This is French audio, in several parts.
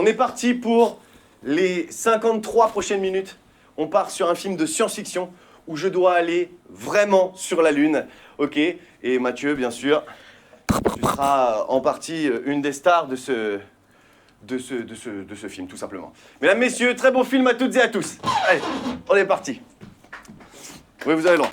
On est parti pour les 53 prochaines minutes. On part sur un film de science-fiction où je dois aller vraiment sur la Lune. Ok. Et Mathieu, bien sûr, tu seras en partie une des stars de ce film, tout simplement. Mesdames, messieurs, très bon film à toutes et à tous. Allez, on est parti. Oui, vous avez le droit.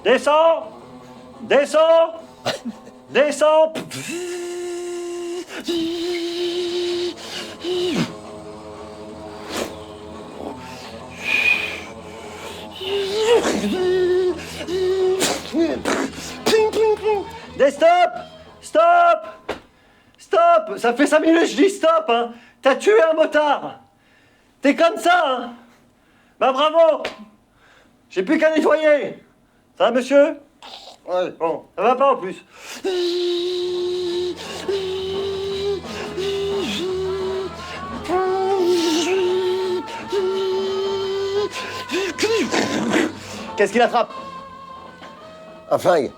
Descends! Descends! Descends! Des stop! Stop! Stop! Ça fait 5 minutes, je dis stop, hein! T'as tué un motard! T'es comme ça, hein! Bah bravo! J'ai plus qu'à nettoyer! Ça va, monsieur? Ouais, bon, ça va pas en plus. Qu'est-ce qu'il attrape? Un flingue.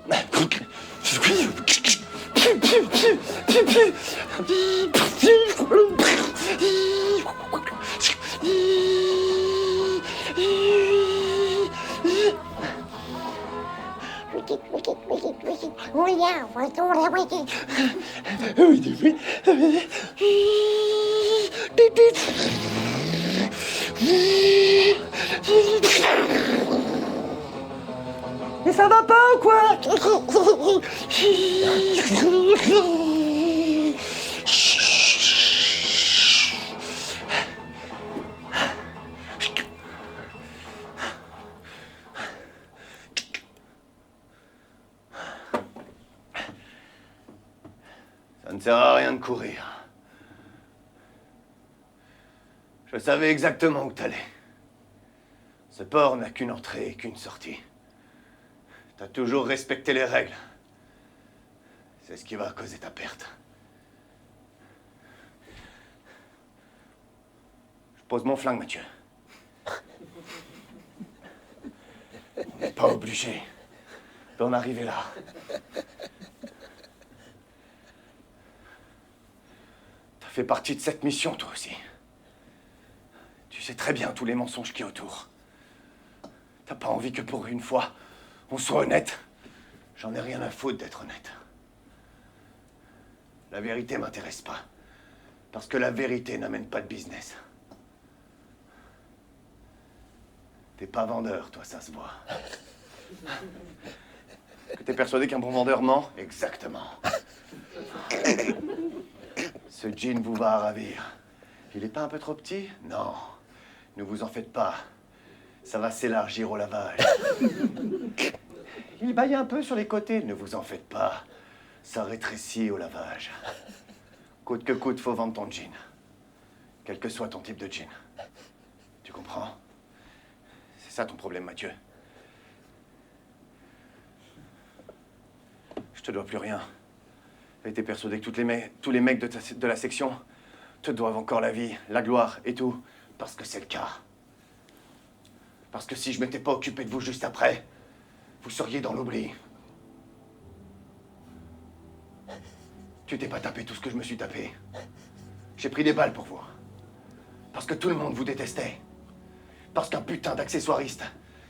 Mais ça va pas ou quoi? Ça ne sert à rien de courir. Je savais exactement où t'allais. Ce port n'a qu'une entrée et qu'une sortie. T'as toujours respecté les règles. C'est ce qui va causer ta perte. Je pose mon flingue, Mathieu. On n'est pas obligé d'en arriver là. T'as fait partie de cette mission, toi aussi. Tu sais très bien tous les mensonges qu'il y a autour. T'as pas envie que pour une fois, on soit honnête? J'en ai rien à foutre d'être honnête. La vérité m'intéresse pas. Parce que la vérité n'amène pas de business. T'es pas vendeur, toi, ça se voit. Que t'es persuadé qu'un bon vendeur ment? Exactement. Ce jean vous va à ravir. Il est pas un peu trop petit? Non. Ne vous en faites pas. Ça va s'élargir au lavage. Il baille un peu sur les côtés. Ne vous en faites pas. Ça rétrécit au lavage. Coûte que coûte, faut vendre ton jean. Quel que soit ton type de jean. Tu comprends? C'est ça ton problème, Mathieu. Je te dois plus rien. T'as été persuadé que tous les mecs de la section te doivent encore la vie, la gloire et tout. Parce que c'est le cas. Parce que si je m'étais pas occupé de vous juste après, vous seriez dans l'oubli. Tu t'es pas tapé tout ce que je me suis tapé. J'ai pris des balles pour vous. Parce que tout le monde vous détestait. Parce qu'un putain d'accessoiriste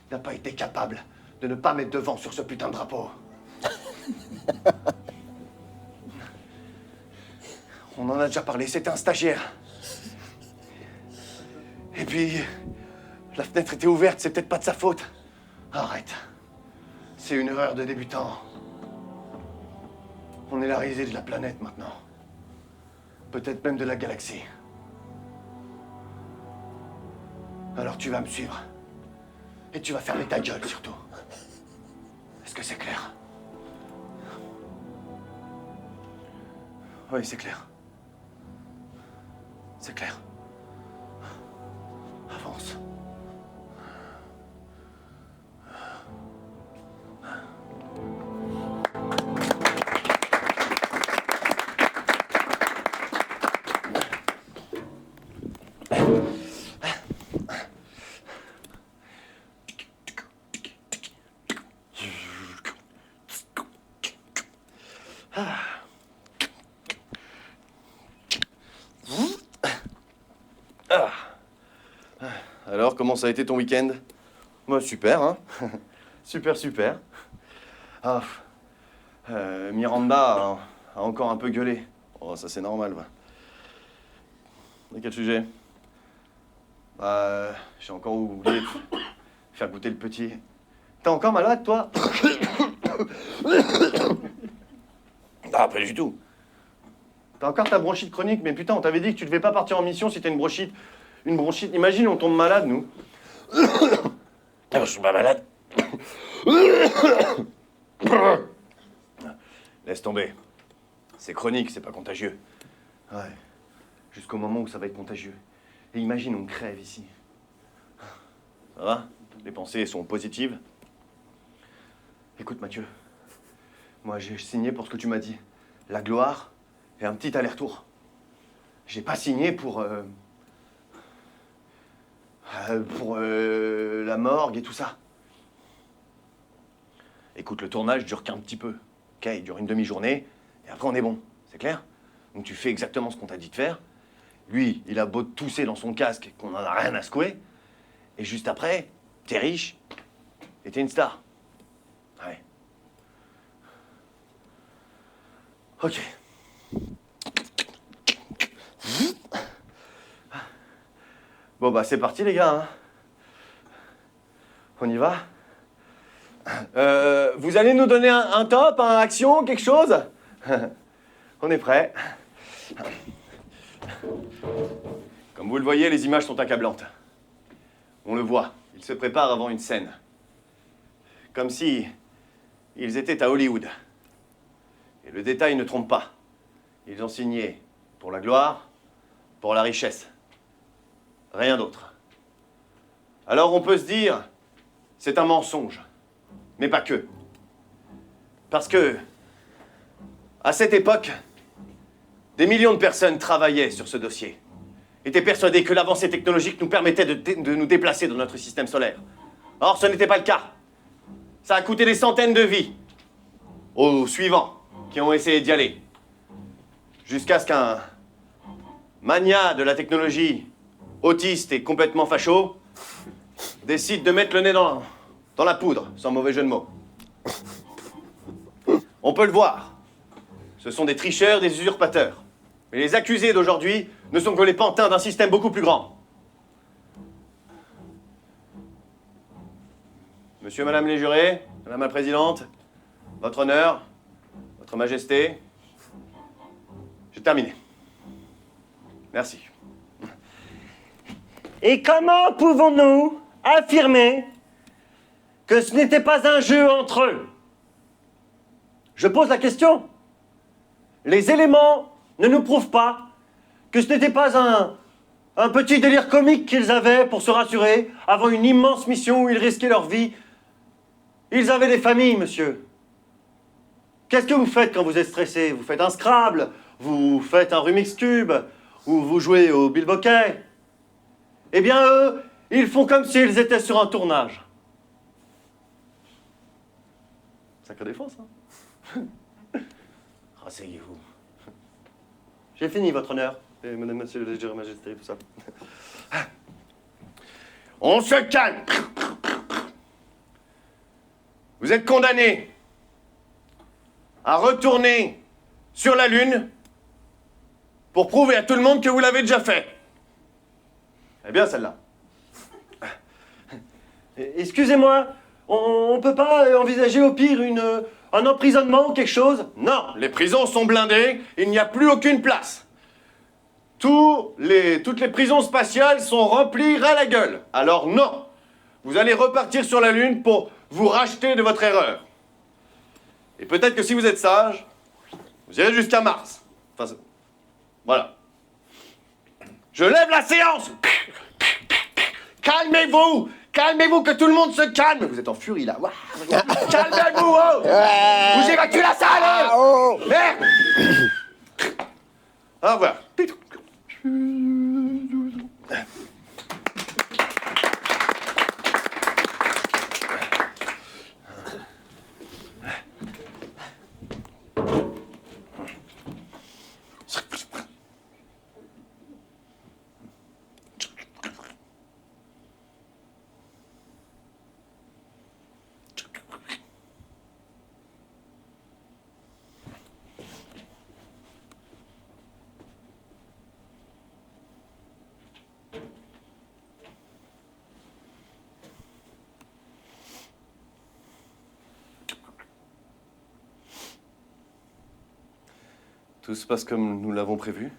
n'a pas été capable de ne pas mettre de vent sur ce putain de drapeau. On en a déjà parlé, c'était un stagiaire. Et puis, la fenêtre était ouverte, c'est peut-être pas de sa faute. Arrête. C'est une erreur de débutant. On est la risée de la planète maintenant. Peut-être même de la galaxie. Alors tu vas me suivre. Et tu vas fermer ta gueule surtout. Est-ce que c'est clair? Oui, c'est clair. C'est clair. Avance. Alors, comment ça a été ton week-end? Moi, super, hein. Super, super. Ah, Miranda a encore un peu gueulé. Oh, ça c'est normal, va. À quel sujet? Bah, j'ai encore oublié de faire goûter le petit. T'es encore malade, toi? Ah, pas du tout. T'as encore ta bronchite chronique, mais putain, on t'avait dit que tu devais pas partir en mission si t'as une bronchite. Une bronchite, imagine, on tombe malade, nous. Ah, je suis pas malade. Laisse tomber. C'est chronique, c'est pas contagieux. Ouais. Jusqu'au moment où ça va être contagieux. Et imagine, on crève ici. Ça va? Les pensées sont positives. Écoute, Mathieu. Moi, j'ai signé pour ce que tu m'as dit. La gloire et un petit aller-retour. J'ai pas signé pour la morgue et tout ça. Écoute, le tournage dure qu'un petit peu. Ok, il dure une demi-journée, et après on est bon. C'est clair? Donc tu fais exactement ce qu'on t'a dit de faire. Lui, il a beau te tousser dans son casque, qu'on en a rien à secouer. Et juste après, t'es riche, et t'es une star. Ouais. Ok. Bon bah c'est parti les gars, hein. On y va? Vous allez nous donner un top, un action, quelque chose? On est prêt. Comme vous le voyez, les images sont accablantes. On le voit, ils se préparent avant une scène. Comme si ils étaient à Hollywood. Et le détail ne trompe pas. Ils ont signé pour la gloire, pour la richesse. Rien d'autre. Alors on peut se dire, c'est un mensonge. Mais pas que. Parce que, à cette époque, des millions de personnes travaillaient sur ce dossier. Étaient persuadés que l'avancée technologique nous permettait de nous déplacer dans notre système solaire. Or, ce n'était pas le cas. Ça a coûté des centaines de vies aux suivants qui ont essayé d'y aller. Jusqu'à ce qu'un mania de la technologie, autiste et complètement facho, décide de mettre le nez dans la poudre, sans mauvais jeu de mots. On peut le voir. Ce sont des tricheurs, des usurpateurs. Mais les accusés d'aujourd'hui ne sont que les pantins d'un système beaucoup plus grand. Monsieur, madame les jurés, madame la présidente, votre honneur, votre majesté, j'ai terminé. Merci. Et comment pouvons-nous affirmer que ce n'était pas un jeu entre eux? Je pose la question. Les éléments ne nous prouvent pas que ce n'était pas un petit délire comique qu'ils avaient pour se rassurer avant une immense mission où ils risquaient leur vie. Ils avaient des familles, monsieur. Qu'est-ce que vous faites quand vous êtes stressé? Vous faites un Scrabble, vous faites un Rubik's Cube, ou vous jouez au bilboquet. Eh bien, eux, ils font comme s'ils étaient sur un tournage. Sacrée défense, hein? Rasseyez-vous. J'ai fini, votre honneur. Et madame, monsieur, le majesté, tout ça. On se calme. Vous êtes condamnés à retourner sur la Lune pour prouver à tout le monde que vous l'avez déjà fait. Eh bien, celle-là. Excusez-moi, on peut pas envisager au pire un emprisonnement ou quelque chose? Non, les prisons sont blindées, il n'y a plus aucune place. Toutes les prisons spatiales sont remplies à la gueule. Alors non, vous allez repartir sur la Lune pour vous racheter de votre erreur. Et peut-être que si vous êtes sage, vous irez jusqu'à Mars. Enfin, voilà. Je lève la séance. Calmez-vous. Calmez-vous, que tout le monde se calme. Vous êtes en furie, là. Calmez-vous, oh. Vous évacuez la salle. Oh. Merde. Au revoir. Tout se passe comme nous l'avons prévu?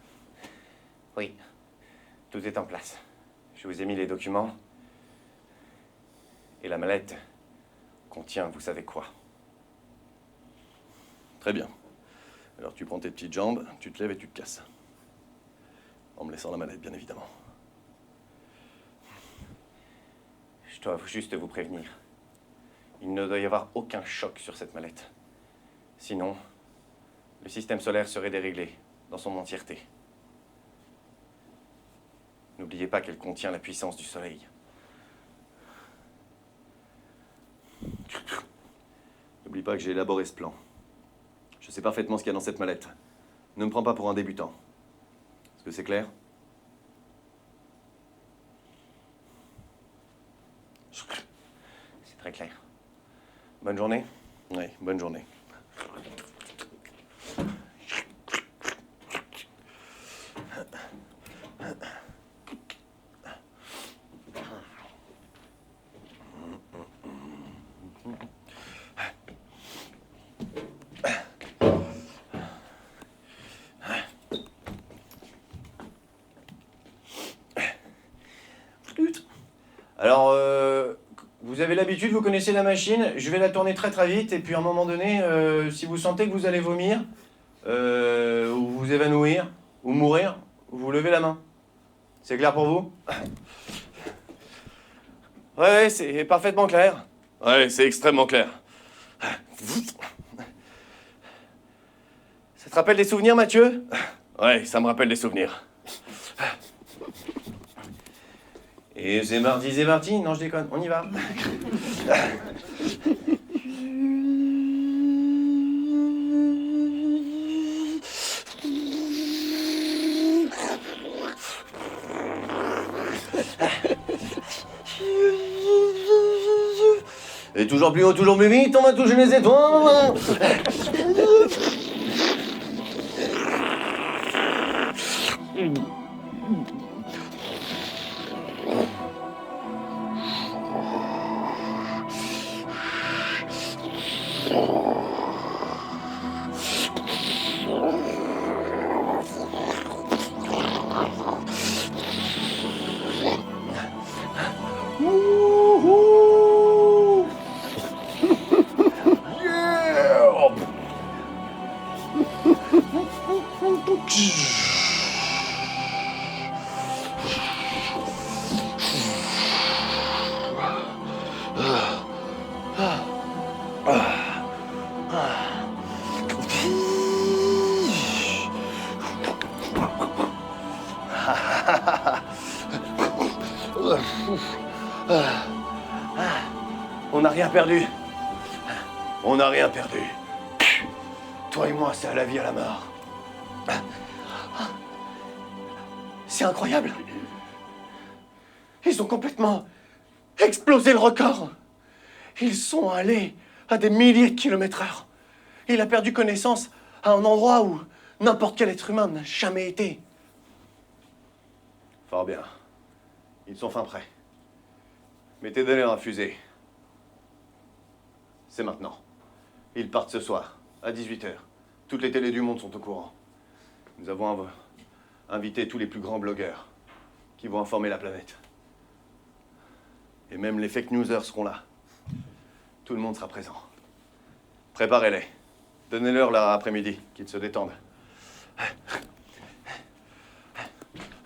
Oui, tout est en place. Je vous ai mis les documents. Et la mallette contient vous savez quoi. Très bien. Alors tu prends tes petites jambes, tu te lèves et tu te casses. En me laissant la mallette, bien évidemment. Je dois juste vous prévenir. Il ne doit y avoir aucun choc sur cette mallette. Sinon, le système solaire serait déréglé dans son entièreté. N'oubliez pas qu'elle contient la puissance du soleil. N'oublie pas que j'ai élaboré ce plan. Je sais parfaitement ce qu'il y a dans cette mallette. Ne me prends pas pour un débutant. Est-ce que c'est clair? C'est très clair. Bonne journée. Oui, bonne journée. Alors, vous avez l'habitude, vous connaissez la machine, je vais la tourner très très vite, et puis à un moment donné, si vous sentez que vous allez vomir, ou vous évanouir, ou mourir, vous levez la main. C'est clair pour vous? Ouais, c'est parfaitement clair. Ouais, c'est extrêmement clair. Ça te rappelle des souvenirs, Mathieu? Ouais, ça me rappelle des souvenirs. Et c'est mardi, non je déconne, on y va. Et toujours plus haut, toujours plus vite, on va toucher les étoiles. On n'a rien perdu. On n'a rien perdu. Toi et moi, c'est à la vie, à la mort. C'est incroyable. Ils ont complètement explosé le record. Ils sont allés à des milliers de kilomètres/heure. Il a perdu connaissance à un endroit où n'importe quel être humain n'a jamais été. Fort bien. Ils sont fin prêts. Mettez-les dans la fusée. C'est maintenant. Ils partent ce soir, à 18h. Toutes les télés du monde sont au courant. Nous avons invité tous les plus grands blogueurs qui vont informer la planète. Et même les fake newsers seront là. Tout le monde sera présent. Préparez-les. Donnez-leur leur après-midi, qu'ils se détendent.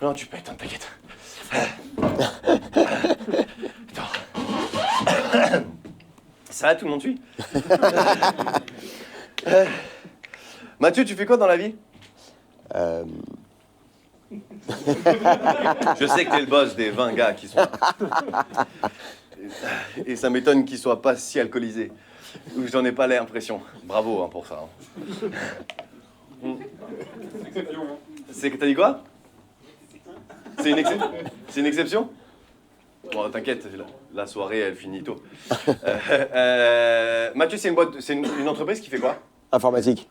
Non, tu peux éteindre, t'inquiète. Attends. Ça va, tout le monde suit? Mathieu, tu fais quoi dans la vie? Je sais que t'es le boss des 20 gars qui sont là. Et ça m'étonne qu'ils soient pas si alcoolisés. Ou j'en ai pas l'impression. Bravo hein, pour ça. Hein. C'est que t'as dit quoi? C'est une exception? Bon, t'inquiète, la soirée elle finit tôt. Mathieu, c'est une entreprise qui fait quoi? Informatique.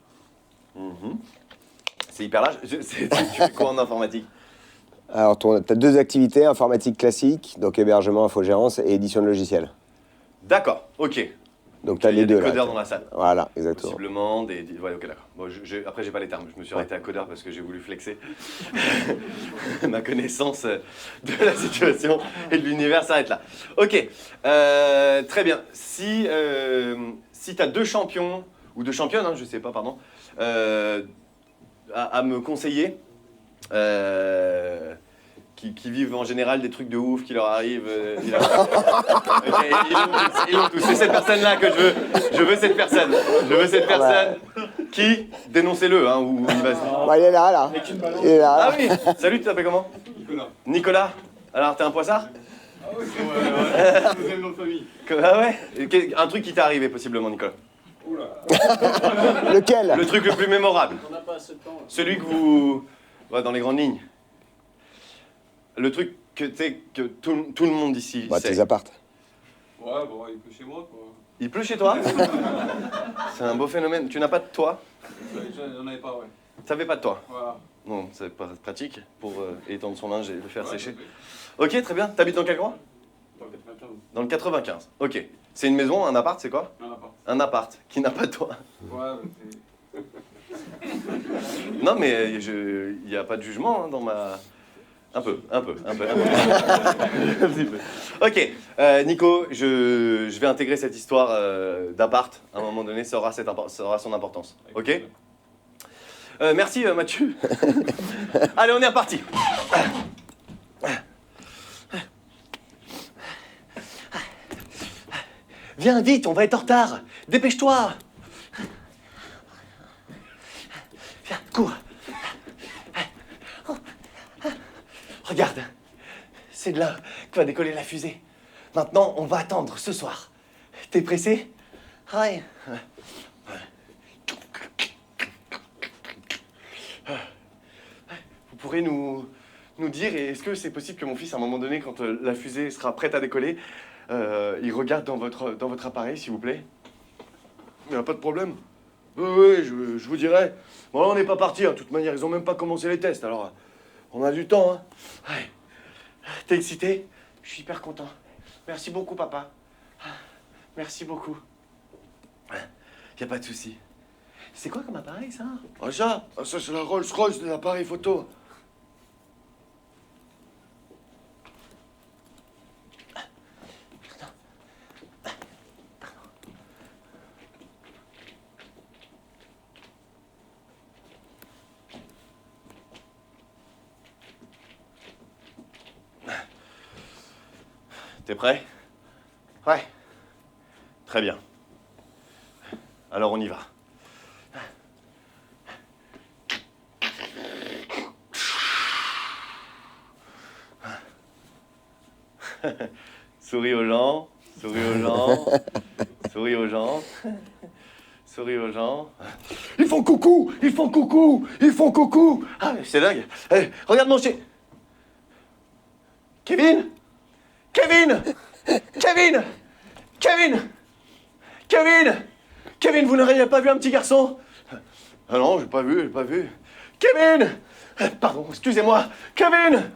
C'est hyper large. Tu fais quoi en informatique? Alors, tu as deux activités, informatique classique, donc hébergement, infogérance et édition de logiciels. D'accord, ok. Donc, tu as les deux Il y a des là. codeurs dans la salle. Voilà, exactement. Possiblement des... Ouais, ok, d'accord. Bon, après, j'ai pas les termes. Je me suis arrêté à codeur parce que j'ai voulu flexer. Ma connaissance de la situation et de l'univers s'arrête là. Ok, très bien. Si tu as deux champions, ou deux championnes, hein, je sais pas, pardon, à me conseiller, qui vivent en général des trucs de ouf qui leur arrivent. Okay, ils l'ont tous. C'est cette personne-là que je veux. Je veux cette personne. Je veux cette personne qui, dénoncez-le, hein, ou il va... Bah, il est là. Il est là. Ah oui. Salut, tu t'appelles comment? Nicolas. Nicolas. Alors, t'es un poissard? Ah oui, c'est deuxième nom de famille. Ah ouais? Un truc qui t'est arrivé, possiblement, Nicolas. Oula. Lequel? Le truc le plus mémorable. On n'a pas assez de temps. Là. Celui que vous... Ouais, dans les grandes lignes. Le truc que tout le monde ici Bah, sait. tes appartes. Ouais, bon, il peut chez moi, quoi. Il pleut chez toi? C'est un beau phénomène. Tu n'as pas de toit? J'en avais pas, ouais. T'avais pas de toit? Voilà. Bon, c'est pas pratique pour étendre son linge et le faire Ouais, sécher. ça fait. Ok, très bien. T'habites dans quel coin? Dans le 95. Dans le 95. Ok. C'est une maison, un appart, c'est quoi? On n'a pas. Un appart qui n'a pas de toit. Ouais, c'est... Non, mais il n'y a pas de jugement hein, dans ma... Un peu. Un petit peu. Ok, Nico, je vais intégrer cette histoire d'appart. À un moment donné, ça aura son importance. Ok? Merci Mathieu. Allez, on est reparti. Viens vite, on va être en retard. Dépêche-toi. Viens, cours. Regarde, c'est de là que va décoller la fusée. Maintenant, on va attendre ce soir. T'es pressé? Ouais. Vous pourrez nous dire, est-ce que c'est possible que mon fils, à un moment donné, quand la fusée sera prête à décoller, il regarde dans votre appareil, s'il vous plaît? Il n'y a pas de problème. Oui, je vous dirai. Bon, là, on n'est pas parti, hein. De toute manière, ils n'ont même pas commencé les tests, alors on a du temps, hein. Ouais. T'es excité? Je suis hyper content. Merci beaucoup, papa. Merci beaucoup. Y a pas de souci. C'est quoi comme appareil, ça? Ah, ça c'est la Rolls-Royce de l'appareil photo. T'es prêt? Ouais. Très bien. Alors on y va. Souris aux gens, souris aux gens, souris aux gens, souris aux gens. Ils font coucou, ils font coucou, ils font coucou. Ah, c'est dingue. Regarde mon chien. Kevin? Kevin! Kevin! Kevin! Kevin! Kevin, vous n'auriez pas vu un petit garçon? Ah non, j'ai pas vu. Kevin! Pardon, excusez-moi. Kevin!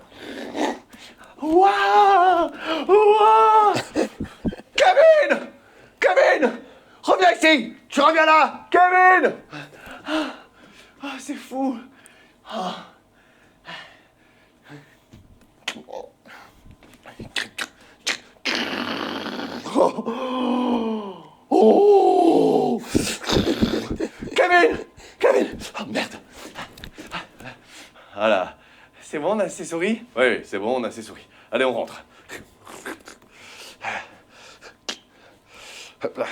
Waouh! Waouh! Kevin! Kevin! Reviens ici! Tu reviens là! Kevin! Ah, c'est fou! Ah. Oh! Kevin! Kevin! Oh merde! Voilà. C'est bon, on a assez souri? Oui, c'est bon, on a assez souri. Allez, on rentre. Hop là.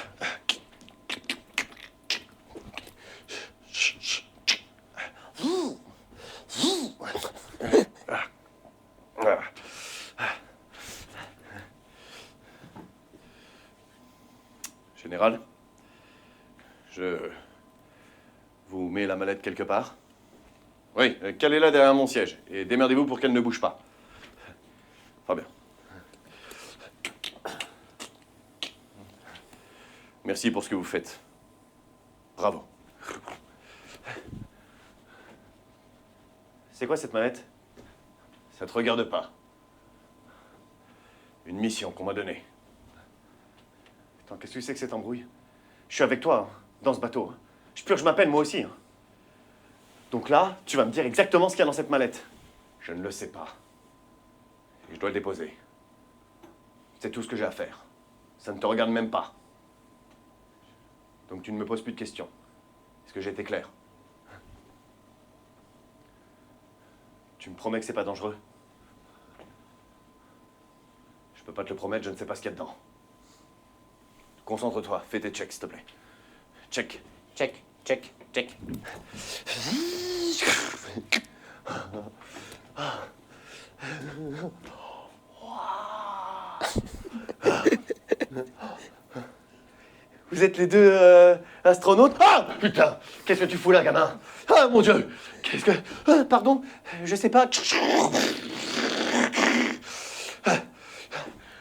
Général, je vous mets la mallette quelque part. Oui, calez-la derrière mon siège et démerdez-vous pour qu'elle ne bouge pas. Très bien. Merci pour ce que vous faites. Bravo. C'est quoi cette mallette? Ça te regarde pas. Une mission qu'on m'a donnée. Attends, qu'est-ce que c'est que cette embrouille? Je suis avec toi, hein, dans ce bateau. Je purge ma peine, moi aussi. Hein. Donc là, tu vas me dire exactement ce qu'il y a dans cette mallette. Je ne le sais pas. Et je dois le déposer. C'est tout ce que j'ai à faire. Ça ne te regarde même pas. Donc tu ne me poses plus de questions. Est-ce que j'ai été clair? Tu me promets que c'est pas dangereux? Je peux pas te le promettre, je ne sais pas ce qu'il y a dedans. Concentre-toi, fais tes checks, s'il te plaît. Check, check, check, check. Vous êtes les deux astronautes? Ah putain, qu'est-ce que tu fous là, gamin? Ah mon Dieu, qu'est-ce que... pardon, je sais pas.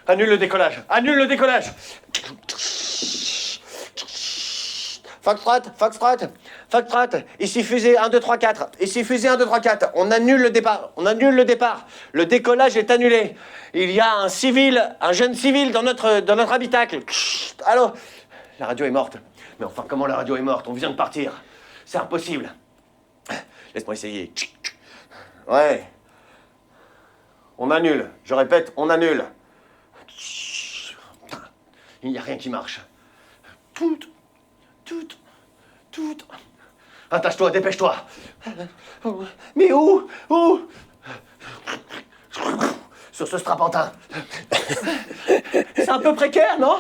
Annule le décollage, annule le décollage. Foxtrot, ici fusée 1, 2, 3, 4. Ici fusée 1, 2, 3, 4. On annule le départ, Le décollage est annulé. Il y a un jeune civil dans notre habitacle. Allô? La radio est morte. Mais enfin, comment la radio est morte? On vient de partir. C'est impossible. Laisse-moi essayer. Ouais. On annule. Je répète, on annule. Il n'y a rien qui marche. Tout. Attache-toi, dépêche-toi. Mais où? Sur ce strapontin. C'est un peu précaire, non?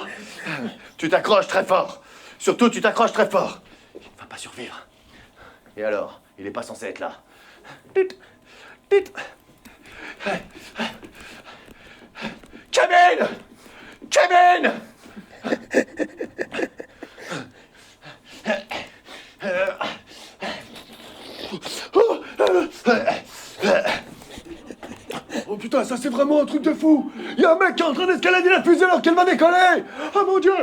Tu t'accroches très fort. Surtout, tu t'accroches très fort. Il ne va pas survivre. Et alors? Il n'est pas censé être là. Kevin! Oh putain, ça c'est vraiment un truc de fou! Il y a un mec qui est en train d'escalader la fusée alors qu'elle va décoller! Oh mon dieu!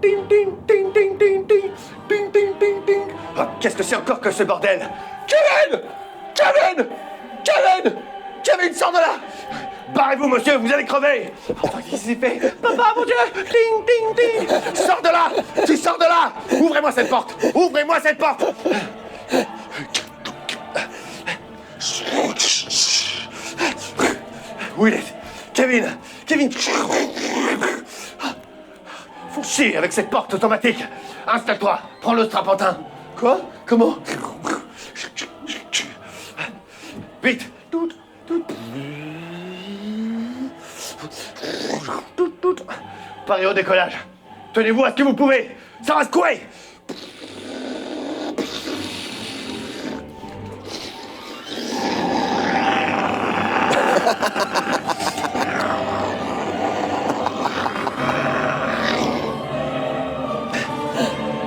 Ding, ding, ding, ding, ding, ding, ding, ding, ding, ding. Ah, qu'est-ce que c'est encore que ce bordel? Kevin, sors de là! Barrez-vous, monsieur, vous allez crever! Enfin, qu'est-ce qui s'est fait? Papa, mon Dieu! Ding, ding, ding! Sors de là! Tu sors de là! Ouvrez-moi cette porte! Où il est? Kevin! Faut chier avec cette porte automatique! Installe-toi! Prends le strapontin! Quoi? Comment? Vite! Tout. Parez au décollage! Tenez-vous à ce que vous pouvez! Ça va secouer!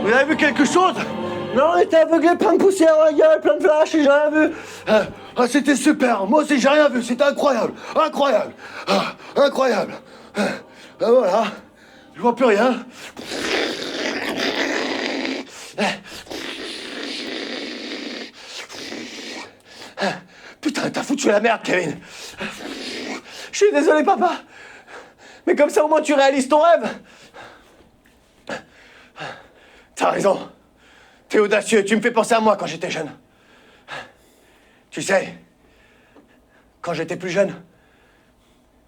Vous avez vu quelque chose? Non, on était aveuglés, plein de poussière dans la gueule, plein de flash, et j'ai rien vu. C'était super, moi aussi j'ai rien vu, c'était incroyable. Voilà, je vois plus rien. Putain, t'as foutu la merde, Kevin! Je suis désolé, papa! Mais comme ça, au moins, tu réalises ton rêve! T'as raison! T'es audacieux, tu me fais penser à moi quand j'étais jeune. Tu sais, quand j'étais plus jeune,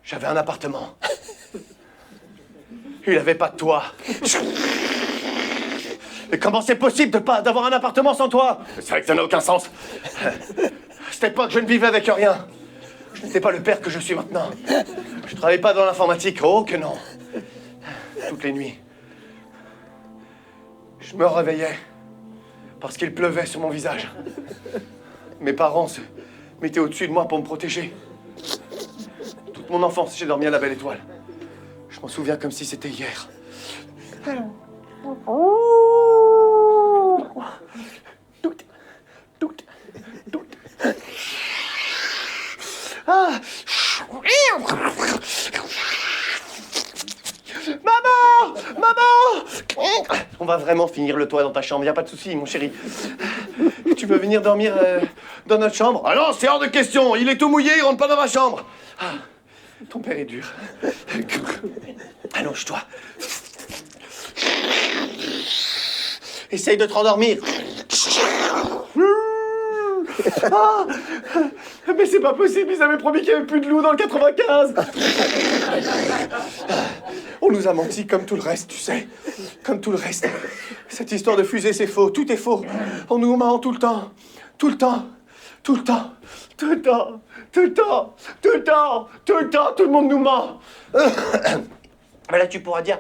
j'avais un appartement. Il avait pas de toit. Mais comment c'est possible d'avoir un appartement sans toi? C'est vrai que ça n'a aucun sens. À cette époque, je ne vivais avec rien. Je n'étais pas le père que je suis maintenant. Je travaillais pas dans l'informatique. Oh que non. Toutes les nuits, je me réveillais parce qu'il pleuvait sur mon visage. Mes parents se mettaient au-dessus de moi pour me protéger. Toute mon enfance, j'ai dormi à la Belle Étoile. Je m'en souviens comme si c'était hier. Ah. Maman! Maman! On va vraiment finir le toit dans ta chambre, y a pas de souci, mon chéri. Tu veux venir dormir dans notre chambre? Ah non, c'est hors de question, il est tout mouillé, il rentre pas dans ma chambre. Ah, ton père est dur. Allonge-toi. Essaye de te rendormir. Ah, mais c'est pas possible, ils avaient promis qu'il n'y avait plus de loups dans le 95. On nous a menti comme tout le reste, tu sais. Comme tout le reste. Cette histoire de fusée, c'est faux, tout est faux. On nous ment tout le temps. Tout le temps. Tout le temps. Tout le temps. Tout le temps. Tout le temps. Tout le temps. Tout le monde nous ment. Mais là, tu pourras dire...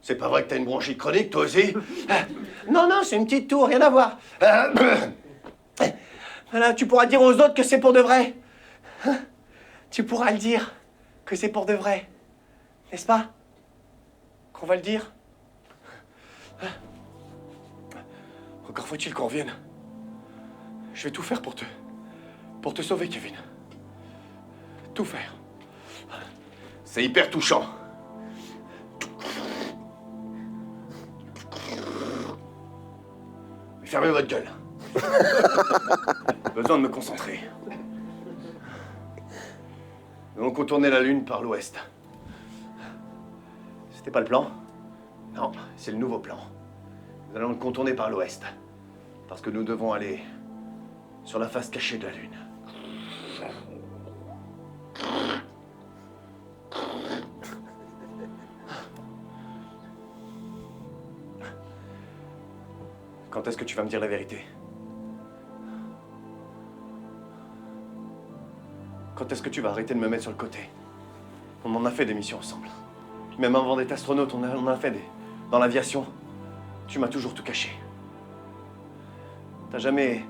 C'est pas vrai que t'as une bronchite chronique, toi aussi? Non, non, c'est une petite toux, rien à voir. Voilà, tu pourras dire aux autres que c'est pour de vrai. Tu pourras le dire que c'est pour de vrai. N'est-ce pas? Qu'on va le dire? Encore faut-il qu'on revienne. Je vais tout faire pour te sauver, Kevin. Tout faire. C'est hyper touchant. Mais fermez votre gueule. Besoin de me concentrer. Nous allons contourner la Lune par l'ouest. C'était pas le plan? Non, c'est le nouveau plan. Nous allons le contourner par l'ouest. Parce que nous devons aller sur la face cachée de la Lune. Quand est-ce que tu vas me dire la vérité? Quand est-ce que tu vas arrêter de me mettre sur le côté? On en a fait des missions ensemble. Même avant d'être astronaute, on en a fait des... Dans l'aviation, tu m'as toujours tout caché. T'as jamais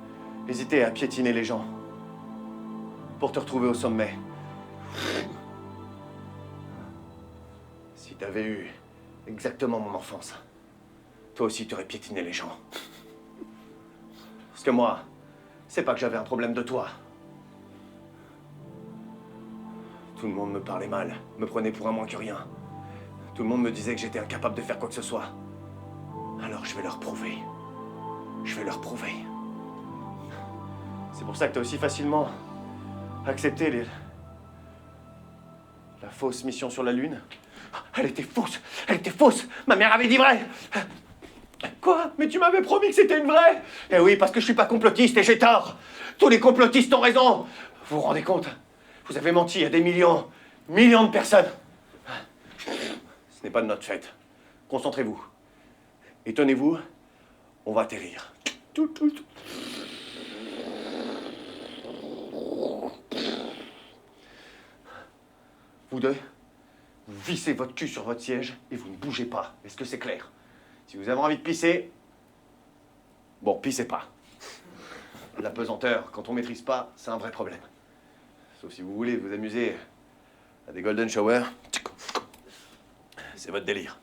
hésité à piétiner les gens pour te retrouver au sommet. Si t'avais eu exactement mon enfance, toi aussi t'aurais piétiné les gens. Parce que moi, c'est pas que j'avais un problème de toi. Tout le monde me parlait mal, me prenait pour un moins que rien. Tout le monde me disait que j'étais incapable de faire quoi que ce soit. Alors je vais leur prouver. Je vais leur prouver. C'est pour ça que t'as aussi facilement accepté la fausse mission sur la Lune. Elle était fausse! Elle était fausse! Ma mère avait dit vrai! Quoi? Mais tu m'avais promis que c'était une vraie! Eh oui, parce que je suis pas complotiste et j'ai tort! Tous les complotistes ont raison! Vous vous rendez compte? Vous avez menti à des millions de personnes! Ce n'est pas de notre fête. Concentrez-vous. Et tenez-vous, on va atterrir. Vous deux, vous vissez votre cul sur votre siège et vous ne bougez pas. Est-ce que c'est clair? Si vous avez envie de pisser, bon, pissez pas. La pesanteur, quand on maîtrise pas, c'est un vrai problème. Sauf si vous voulez vous amuser à des golden showers. C'est votre délire.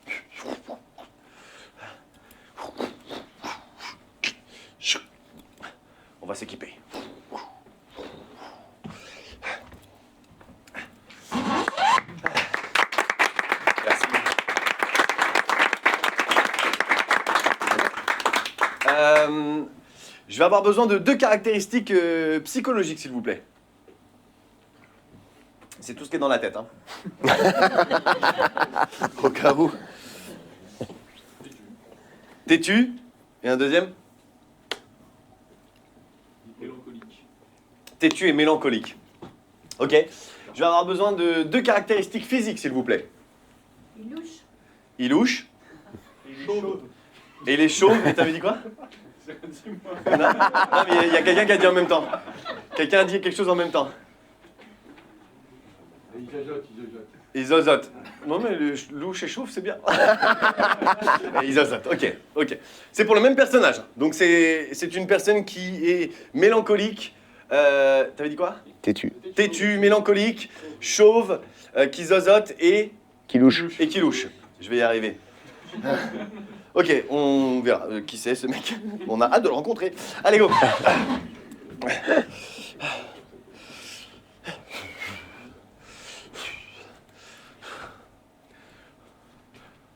On va s'équiper. Merci. Je vais avoir besoin de 2 caractéristiques psychologiques, s'il vous plaît. C'est tout ce qui est dans la tête, hein. Au cas où. Têtu. Et un deuxième? Mélancolique. Têtu et mélancolique. Ok. Je vais avoir besoin de 2 caractéristiques physiques, s'il vous plaît. Il louche. Il louche. Et il est chauve. Et t'avais dit quoi? Non, non, mais il y a quelqu'un qui a dit en même temps. Quelqu'un a dit quelque chose en même temps. Il jajote, il jajote. Il zozote. Non mais le louche et chauve, c'est bien. Et il zozote, ok, ok. C'est pour le même personnage. Donc c'est une personne qui est mélancolique. T'avais dit quoi? Têtu. Têtu, mélancolique, chauve, qui zozote et Qui louche. qui louche. Je vais y arriver. Ok, on verra qui c'est ce mec. On a hâte de le rencontrer. Allez, go.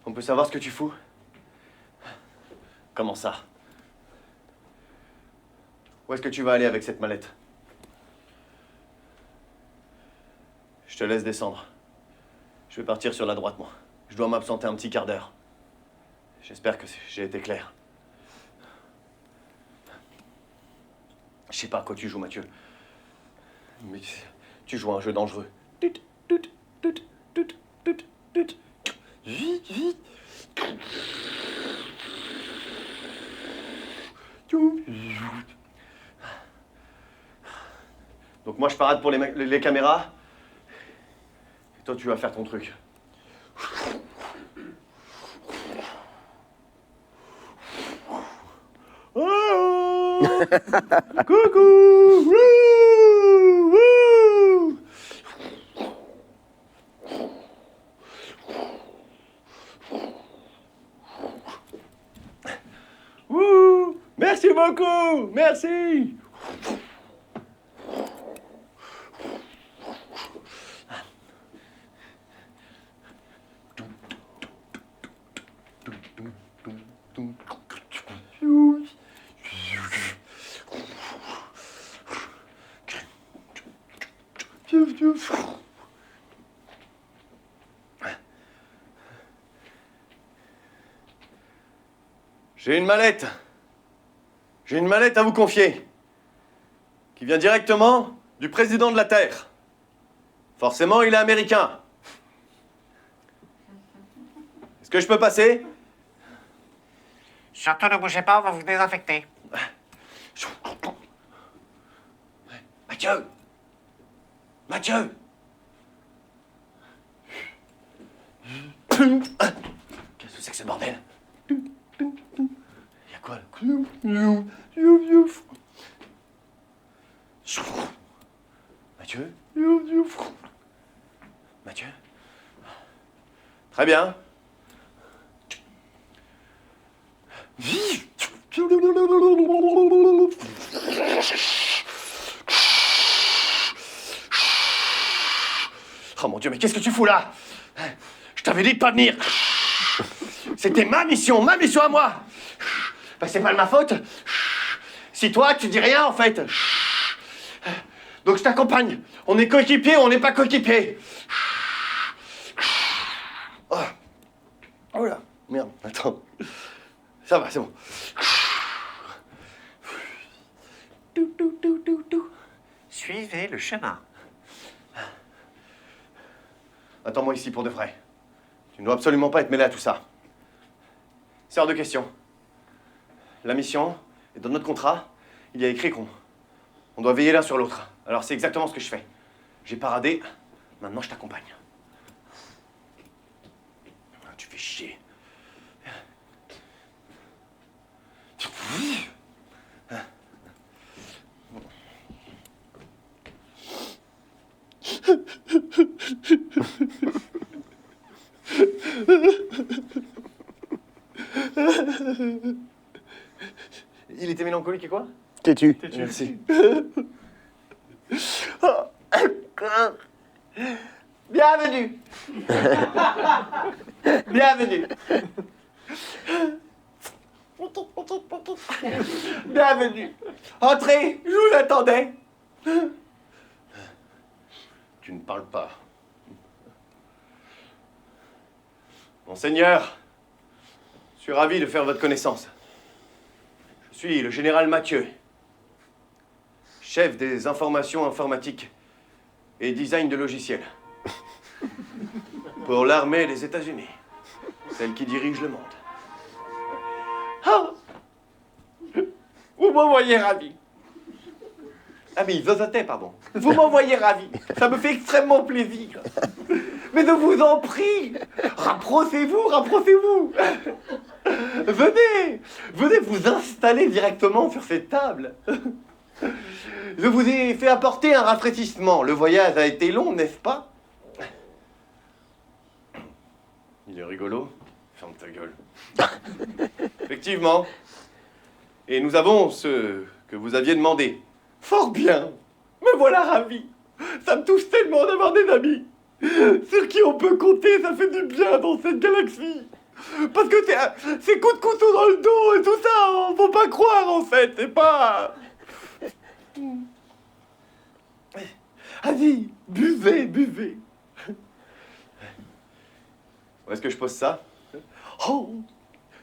On peut savoir ce que tu fous? Comment ça? Où est-ce que tu vas aller avec cette mallette? Je te laisse descendre. Je vais partir sur la droite, moi. Je dois m'absenter un petit quart d'heure. J'espère que j'ai été clair. Je sais pas à quoi tu joues, Mathieu. Mais tu joues à un jeu dangereux. Vite, vite. Donc moi je parade pour les caméras. Et toi tu vas faire ton truc. Oh coucou. Wouh, wouh. Wouh. Merci beaucoup. Merci. J'ai une mallette. J'ai une mallette à vous confier. Qui vient directement du président de la Terre. Forcément, il est américain. Est-ce que je peux passer? Surtout ne bougez pas, on va vous désinfecter. Mathieu! Mathieu! Qu'est-ce que c'est que ce bordel? Il y a quoi là? Mathieu? Mathieu? Très bien. Oh mon Dieu, mais qu'est-ce que tu fous là? Je t'avais dit de pas venir. C'était ma mission à moi. Ben, c'est pas de ma faute. Si toi, tu dis rien en fait. Donc je t'accompagne. On est coéquipiers ou on n'est pas coéquipiers. Oh. Oh là, merde, attends. Ça va, c'est bon. Suivez le chemin. Attends-moi ici pour de vrai. Tu ne dois absolument pas être mêlé à tout ça. C'est hors de question. La mission, et dans notre contrat, il y a écrit qu'on doit veiller l'un sur l'autre. Alors c'est exactement ce que je fais. J'ai paradé, maintenant je t'accompagne. Ah, tu fais chier. Il était mélancolique et quoi? Têtu. Merci. Bienvenue. Bienvenue. Bienvenue. Entrez, je vous attendais. Tu ne parles pas. Monseigneur, je suis ravi de faire votre connaissance. Je suis le général Mathieu, chef des informations informatiques et design de logiciels. pour l'armée des États-Unis, celle qui dirige le monde. Ah. Vous m'envoyez ravi. Ah mais zozotait, pardon. Vous m'envoyez ravi. Ça me fait extrêmement plaisir. Mais je vous en prie, rapprochez-vous, rapprochez-vous. Venez vous installer directement sur cette table. Je vous ai fait apporter un rafraîchissement. Le voyage a été long, n'est-ce pas? Il est rigolo. Ferme ta gueule. Effectivement. Et nous avons ce que vous aviez demandé. Fort bien. Me voilà ravi. Ça me touche tellement d'avoir des amis sur qui on peut compter. Ça fait du bien dans cette galaxie. Parce que c'est coup de couteau dans le dos et tout ça. Faut pas croire en fait. C'est pas... Allez, buvez. Où est-ce que je pose ça? Oh,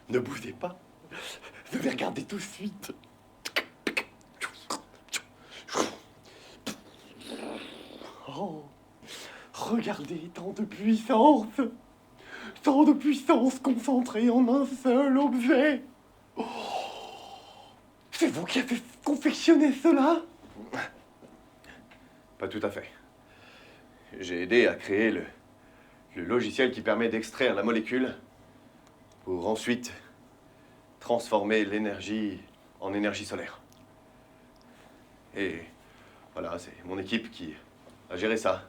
ne bougez pas. Je vais regarder tout de suite. Oh, regardez, tant de puissance concentrée en un seul objet. Oh, c'est vous qui avez confectionné cela? Pas tout à fait. J'ai aidé à créer le logiciel qui permet d'extraire la molécule pour ensuite transformer l'énergie en énergie solaire. Et voilà, c'est mon équipe qui a géré ça.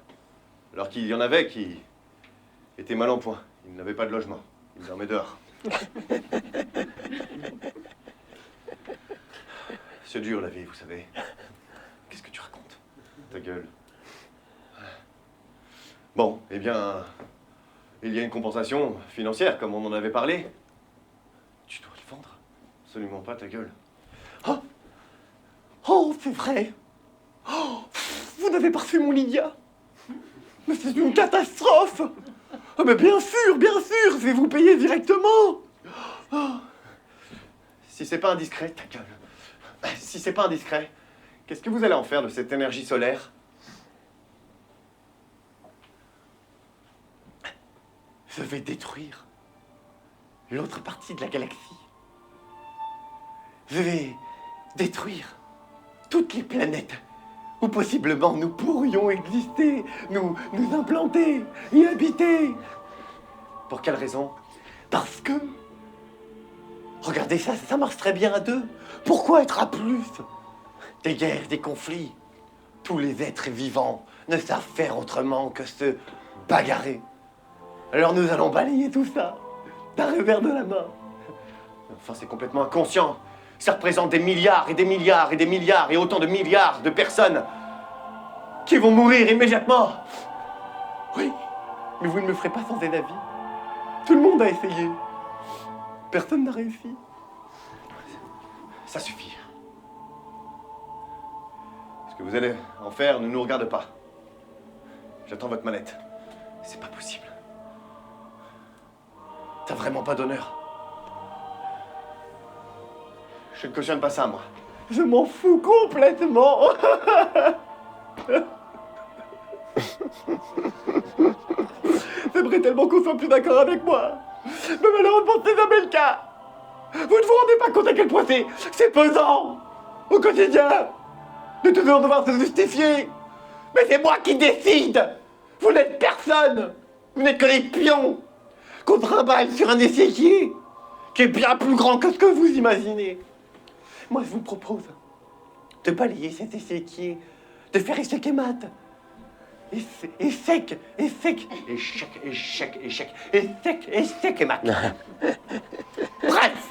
Alors qu'il y en avait qui étaient mal en point. Ils n'avaient pas de logement. Ils dormaient dehors. C'est dur la vie, vous savez. Qu'est-ce que tu racontes? Ta gueule. Bon, eh bien, il y a une compensation financière, comme on en avait parlé. Tu dois le vendre. Absolument pas, ta gueule. Oh, c'est vrai. Oh, vous n'avez pas reçu mon Lydia. Mais c'est une catastrophe. Ah, mais bien sûr, je vais vous payer directement. Si c'est pas indiscret, ta gueule. Si c'est pas indiscret, qu'est-ce que vous allez en faire de cette énergie solaire? Je vais détruire l'autre partie de la galaxie. Je vais détruire toutes les planètes où possiblement nous pourrions exister, nous implanter, y habiter. Pour quelle raison? Parce que... Regardez ça, ça marche très bien à deux. Pourquoi être à plus? Des guerres, des conflits. Tous les êtres vivants ne savent faire autrement que se bagarrer. Alors nous allons balayer tout ça d'un revers de la main. Enfin, c'est complètement inconscient. Ça représente des milliards et des milliards et des milliards et autant de milliards de personnes qui vont mourir immédiatement. Oui, mais vous ne me ferez pas changer d'avis. Tout le monde a essayé. Personne n'a réussi. Ça suffit. Ce que vous allez en faire ne nous regarde pas. J'attends votre mallette. C'est pas possible. T'as vraiment pas d'honneur. Je ne cautionne pas ça, moi. Je m'en fous complètement. J'aimerais tellement qu'on soit plus d'accord avec moi. Mais malheureusement, c'est jamais le cas. Vous ne vous rendez pas compte à quel point c'est pesant au quotidien de toujours devoir se justifier. Mais c'est moi qui décide. Vous n'êtes personne. Vous n'êtes que les pions qu'on trimballe sur un échiquier qui est bien plus grand que ce que vous imaginez. Moi, je vous propose de balayer cet échiquier, de faire échec et mat. Échec et mat. Bref,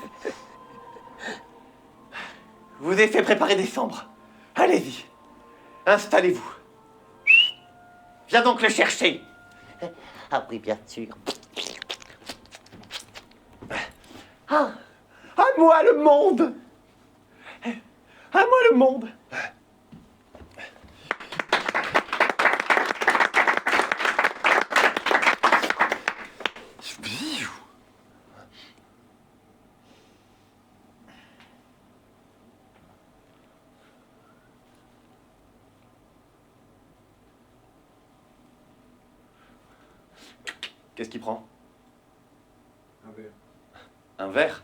je vous ai fait préparer des chambres. Allez-y, installez-vous. Viens donc le chercher. Ah oui, bien sûr. Ah, à moi le monde. À moi le monde. Qu'est-ce qu'il prend? Un verre. Un verre?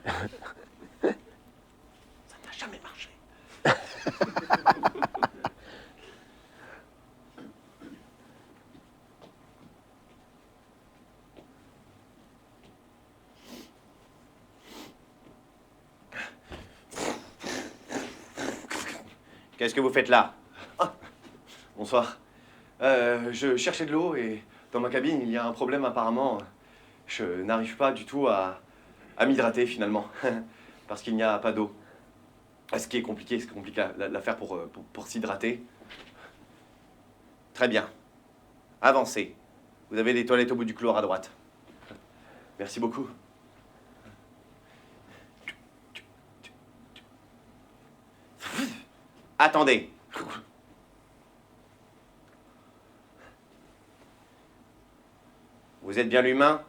Ça n'a jamais marché. Qu'est-ce que vous faites là? Ah, bonsoir. Je cherchais de l'eau et dans ma cabine, il y a un problème apparemment. Je n'arrive pas du tout à m'hydrater finalement, parce qu'il n'y a pas d'eau. Ce qui est compliqué, c'est compliqué l'affaire pour s'hydrater. Très bien. Avancez. Vous avez des toilettes au bout du couloir à droite. Merci beaucoup. Attendez. Vous êtes bien l'humain?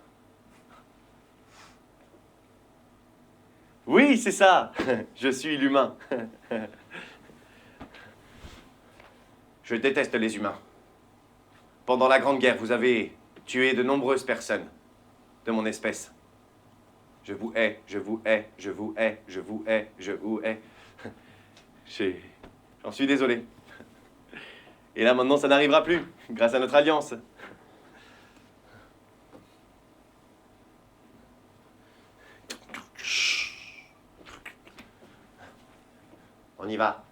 Oui, c'est ça. Je suis l'humain. Je déteste les humains. Pendant la Grande Guerre, vous avez tué de nombreuses personnes de mon espèce. Je vous hais, je vous hais, je vous hais, je vous hais, je vous hais. J'en suis désolé. Et là, maintenant, ça n'arrivera plus, grâce à notre alliance. On y va.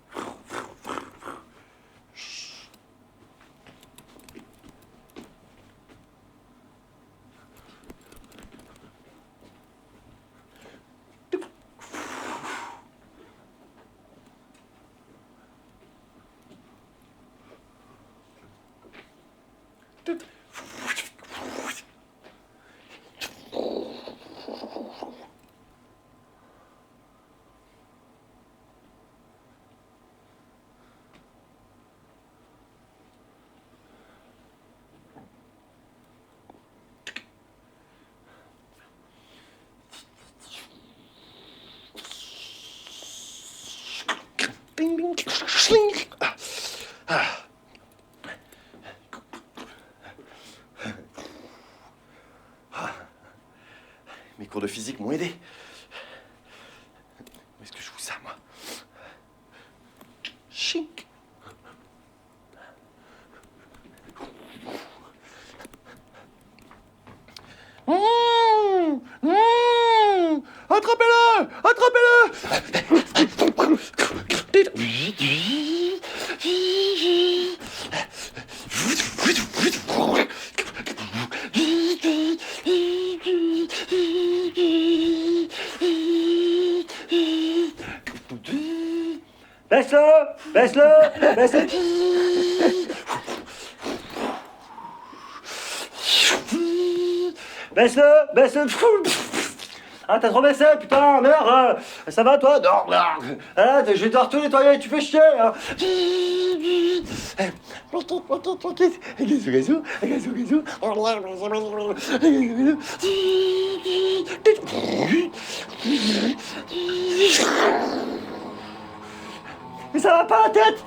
Bing, bing, schling. Mes cours de physique m'ont aidé. Où est-ce que je fous ça, moi? Chink. Attrapez-le! Attrapez-le! Baisse-le! Baisse-le! Baisse-le! Baisse-le! Baisse-le! Ah, t'as trop baissé, putain, merde! Ça va, toi? Non, non! Ah, je vais devoir tout nettoyer, tu fais chier! Hein. Tranquille! Gazou, gazou! Mais ça va pas la tête!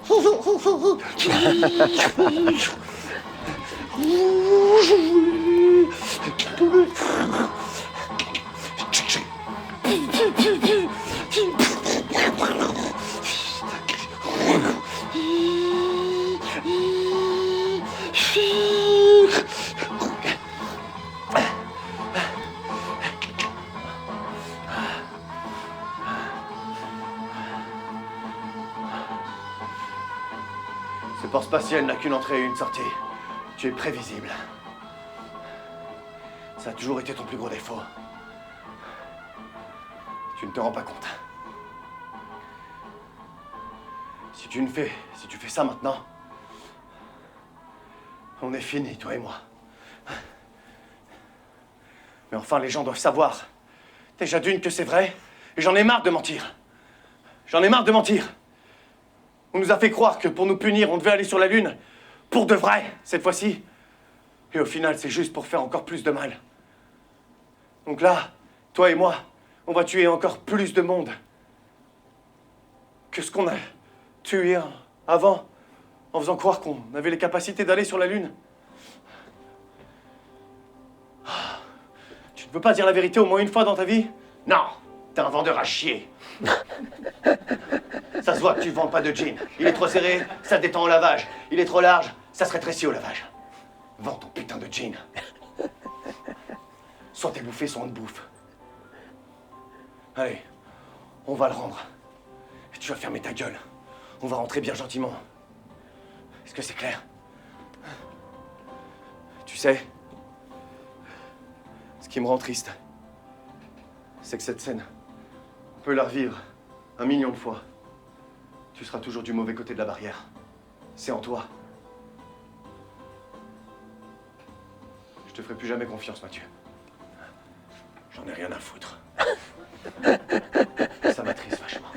Ce port spatial n'a qu'une entrée et une sortie. Tu es prévisible. Ça a toujours été ton plus gros défaut. Tu ne te rends pas compte. Si tu fais ça maintenant, on est fini, toi et moi. Mais enfin, les gens doivent savoir, déjà d'une, que c'est vrai, et j'en ai marre de mentir. J'en ai marre de mentir. On nous a fait croire que pour nous punir, on devait aller sur la Lune, pour de vrai, cette fois-ci. Et au final, c'est juste pour faire encore plus de mal. Donc là, toi et moi, on va tuer encore plus de monde que ce qu'on tué avant, en faisant croire qu'on avait les capacités d'aller sur la Lune. Tu ne peux pas dire la vérité au moins une fois dans ta vie? Non, t'es un vendeur à chier. Ça se voit que tu vends pas de jean. Il est trop serré, ça détend au lavage. Il est trop large, ça se rétrécit au lavage. Vends ton putain de jean. Soit t'es bouffé, soit on te bouffe. Allez, on va le rendre. Et tu vas fermer ta gueule. On va rentrer bien gentiment. Est-ce que c'est clair? Tu sais, ce qui me rend triste, c'est que cette scène, on peut la revivre 1 million de fois. Tu seras toujours du mauvais côté de la barrière. C'est en toi. Je te ferai plus jamais confiance, Mathieu. J'en ai rien à foutre. Ça m'attriste vachement.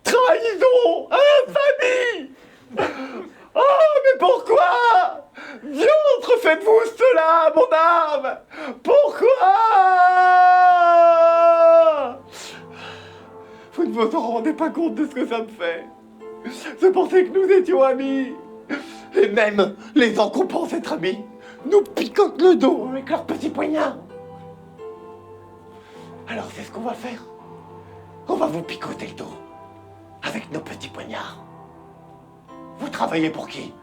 Trahison! Infamie! Oh, mais pourquoi? Diantre, faites-vous cela, mon âme? Pourquoi? Vous ne vous en rendez pas compte de ce que ça me fait. Je pensais que nous étions amis. Et même les gens qu'on pense être amis nous picotent le dos avec leurs petits poignards. Alors c'est ce qu'on va faire. On va vous picoter le dos avec nos petits poignards. Vous travaillez pour qui?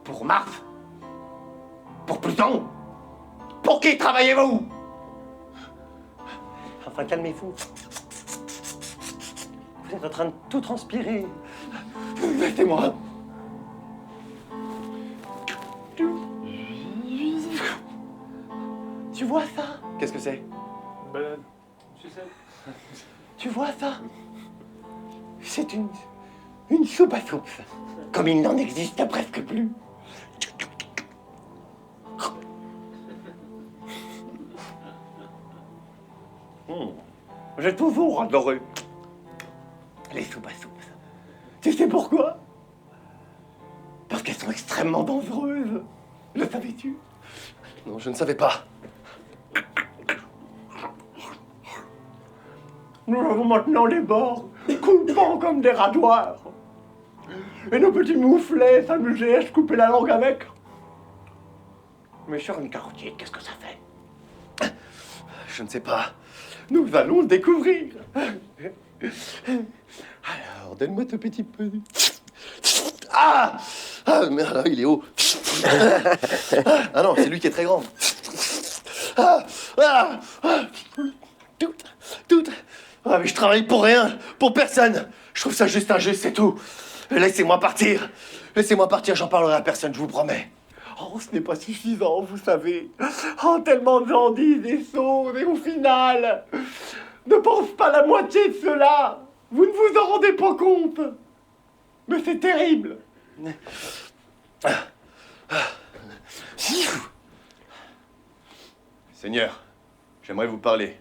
Pour Mars? Pour Pluton? Pour qui travaillez-vous? Enfin, calmez-vous. Vous êtes en train de tout transpirer. Laissez-moi. Tu vois ça? Qu'est-ce que c'est? Banane. Tu sais. Tu vois ça? C'est une soupe à soupe. Comme il n'en existe presque plus. J'ai toujours adoré les soupes à soupe. Tu sais pourquoi? Parce qu'elles sont extrêmement dangereuses. Le savais-tu? Non, je ne savais pas. Nous avons maintenant les bords coupants comme des radoirs. Et nos petits mouflets s'amusaient à se couper la langue avec. Mais sur une carottine, qu'est-ce que ça fait? Je ne sais pas. Nous allons le découvrir. Alors, donne-moi ce petit peu. Ah! Ah, merde, il est haut. Ah non, c'est lui qui est très grand. Ah! Ah! Ah! Tout. Ah, mais je travaille pour rien, pour personne. Je trouve ça juste injuste, c'est tout. Laissez-moi partir. Laissez-moi partir, j'en parlerai à personne, je vous promets. Oh, ce n'est pas suffisant, vous savez. Oh, tellement de gens disent des choses, et au final, ne pense pas la moitié de cela. Vous ne vous en rendez pas compte. Mais c'est terrible. Seigneur, j'aimerais vous parler.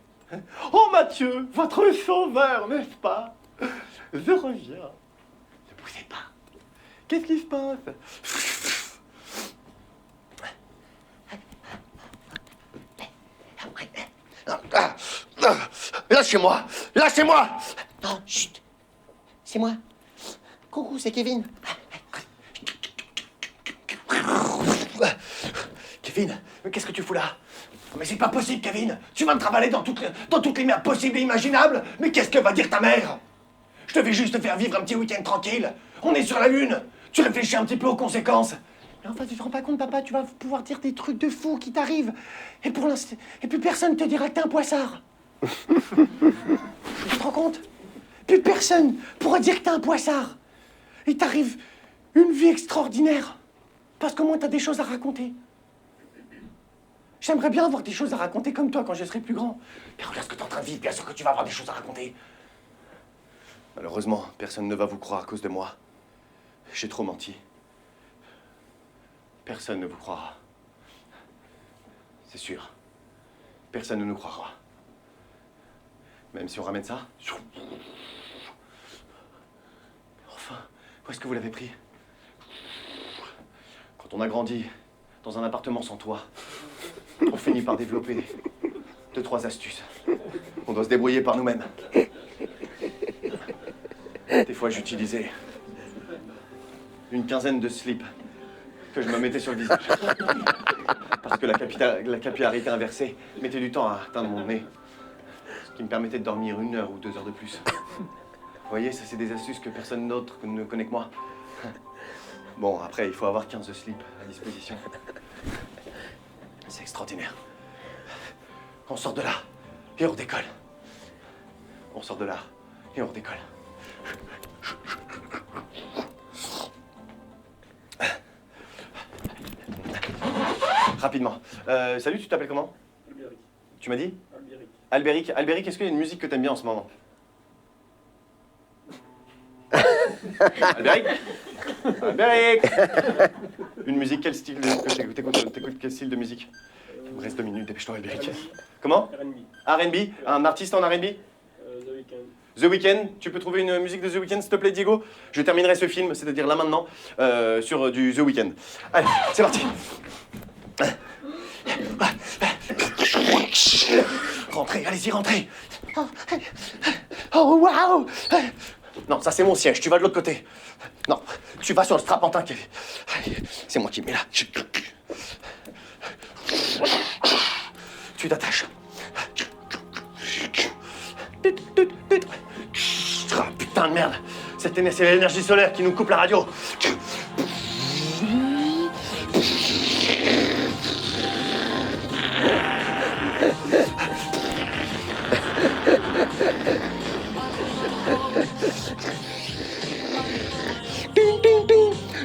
Oh Mathieu, votre sauveur, n'est-ce pas? Je reviens. Ne bougez pas. Qu'est-ce qui se passe? Lâchez-moi! Lâchez-moi! Non, chut. C'est moi. Coucou, c'est Kevin. Kevin, mais qu'est-ce que tu fous là? Mais c'est pas possible, Kevin! Tu vas me travailler dans toutes les merdes possibles et imaginables! Mais qu'est-ce que va dire ta mère? Je devais juste te faire vivre un petit week-end tranquille! On est sur la Lune! Tu réfléchis un petit peu aux conséquences! Mais enfin, tu te rends pas compte, papa, tu vas pouvoir dire des trucs de fou qui t'arrivent. Et pour l'instant, et puis personne te dira que t'es un poissard. Tu te rends compte? Plus personne pourra dire que t'es un poissard. Il t'arrive une vie extraordinaire. Parce qu'au moins t'as des choses à raconter. J'aimerais bien avoir des choses à raconter comme toi quand je serai plus grand. Mais regarde ce que t'es en train de vivre, bien sûr que tu vas avoir des choses à raconter. Malheureusement, personne ne va vous croire à cause de moi. J'ai trop menti. Personne ne vous croira. C'est sûr. Personne ne nous croira. Même si on ramène ça. Enfin. Où est-ce que vous l'avez pris? Quand on a grandi dans un appartement sans toit, on finit par développer 2-3 astuces. On doit se débrouiller par nous-mêmes. Des fois, j'utilisais une quinzaine de slips que je me mettais sur le visage. Parce que la capillarité inversée mettait du temps à atteindre mon nez. Ce qui me permettait de dormir 1 heure ou 2 heures de plus. Vous voyez, ça c'est des astuces que personne d'autre ne connaît que moi. Bon, après, il faut avoir 15 slips à disposition. C'est extraordinaire. On sort de là et on redécolle. On sort de là et on redécolle. Rapidement. Salut, tu t'appelles comment? Albéric. Tu m'as dit? Albéric. Albéric. Albéric, est-ce qu'il y a une musique que t'aimes bien en ce moment? Albéric? Albéric! Une musique, quel style t'écoutes quel style de musique? Il me reste 2 minutes, dépêche-toi Albéric. Comment? R&B. R&B? Un artiste en R&B? The Weeknd. The Weeknd, tu peux trouver une musique de The Weeknd, s'il te plaît, Diego? Je terminerai ce film, c'est-à-dire là maintenant, sur du The Weeknd. Allez, c'est parti. Rentrez, allez-y, rentrez. Oh, waouh! Non, ça c'est mon siège, tu vas de l'autre côté. Non, tu vas sur le strapontin qui est... C'est moi qui me mets là. Tu t'attaches. Ah, putain de merde! C'est l'énergie solaire qui nous coupe la radio.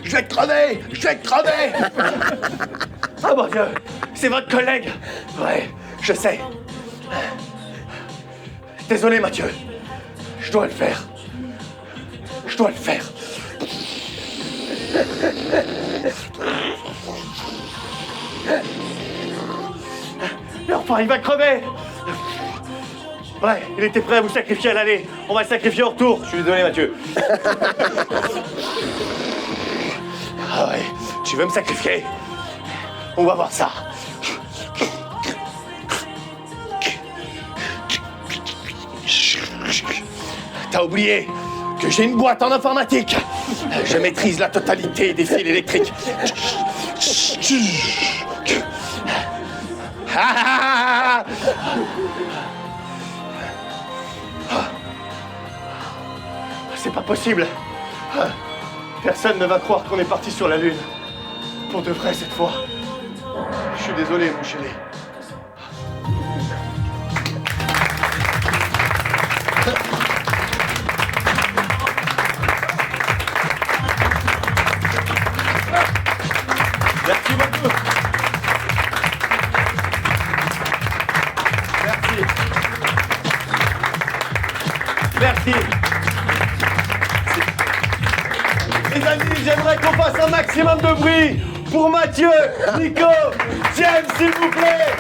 Je vais crever! Je vais crever! Oh mon Dieu! C'est votre collègue! Ouais, je sais. Désolé Mathieu. Je dois le faire. Je dois le faire. Mais enfin, il va crever! Ouais, il était prêt à vous sacrifier à l'aller. On va le sacrifier au retour. Je suis désolé, Mathieu. Ah ouais, tu veux me sacrifier? On va voir ça. T'as oublié que j'ai une boîte en informatique. Je maîtrise la totalité des fils électriques. Ah! C'est pas possible. Personne ne va croire qu'on est parti sur la Lune. Pour de vrai cette fois. Je suis désolé, mon chéri. Merci beaucoup. Merci. Merci. Les amis, j'aimerais qu'on fasse un maximum de bruit pour Mathieu, Nico, James, s'il vous plaît.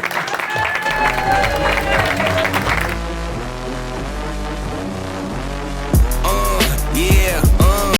Yeah.